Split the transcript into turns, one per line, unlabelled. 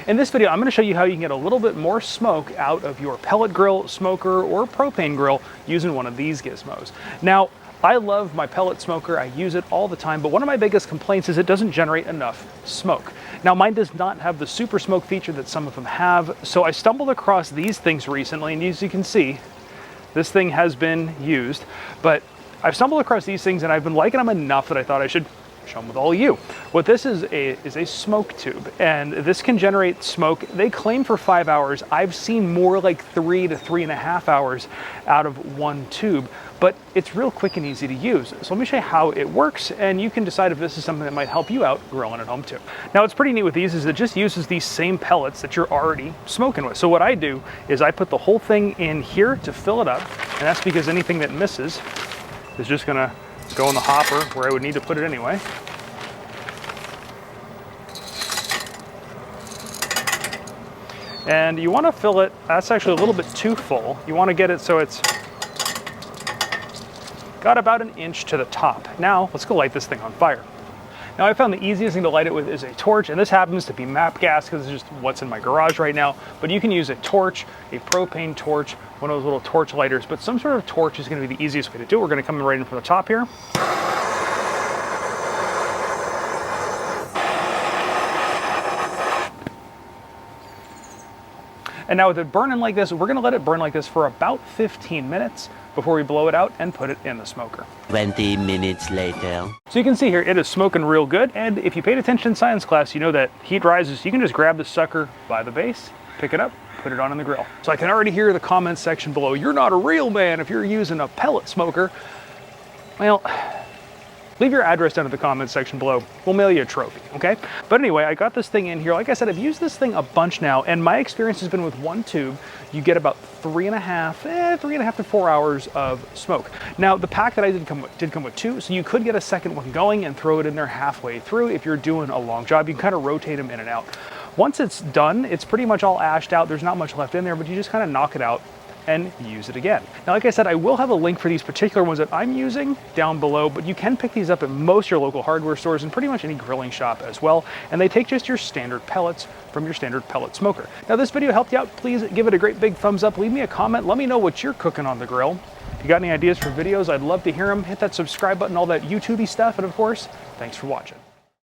In this video, I'm going to show you how you can get a little bit more smoke out of your pellet grill, smoker, or propane grill using one of these gizmos. Now, I love my pellet smoker. I use it all the time, but one of my biggest complaints is it doesn't generate enough smoke. Now, mine does not have the super smoke feature that some of them have, so I stumbled across these things recently, and as you can see, this thing has been used, but I've stumbled across these things and I've been liking them enough that I thought I should show them with all of you. What this is a smoke tube, and this can generate smoke. They claim for 5 hours. I've seen more like 3 to 3.5 hours out of one tube, but it's real quick and easy to use. So let me show you how it works, and you can decide if this is something that might help you out grilling at home too. Now, what's pretty neat with these is it just uses these same pellets that you're already smoking with. So what I do is I put the whole thing in here to fill it up, and that's because anything that misses is just gonna go in the hopper where I would need to put it anyway. And you want to fill it, that's actually a little bit too full. You want to get it so it's got about 1 inch to the top. Now, let's go light this thing on fire. Now, I found the easiest thing to light it with is a torch, and this happens to be MAP gas because it's just what's in my garage right now. But you can use a torch, a propane torch, one of those little torch lighters, but some sort of torch is going to be the easiest way to do it. We're going to come right in from the top here. And now with it burning like this, we're gonna let it burn like this for about 15 minutes before we blow it out and put it in the smoker.
20 minutes later.
So you can see here, it is smoking real good. And if you paid attention in science class, you know that heat rises. You can just grab the sucker by the base, pick it up, put it on in the grill. So I can already hear the comments section below, you're not a real man if you're using a pellet smoker. Well, leave your address down in the comments section below. We'll mail you a trophy, okay? But anyway, I got this thing in here. Like I said, I've used this thing a bunch now, and my experience has been with one tube, you get about 3.5 to 4 hours of smoke. Now, the pack that I did come with two, so you could get a second one going and throw it in there halfway through if you're doing a long job. You can kind of rotate them in and out. Once it's done, it's pretty much all ashed out. There's not much left in there, but you just kind of knock it out and use it again. Now, like I said, I will have a link for these particular ones that I'm using down below, but you can pick these up at most your local hardware stores and pretty much any grilling shop as well. And they take just your standard pellets from your standard pellet smoker. Now, this video helped you out. Please give it a great big thumbs up. Leave me a comment. Let me know what you're cooking on the grill. If you got any ideas for videos, I'd love to hear them. Hit that subscribe button, all that YouTube-y stuff. And of course, thanks for watching.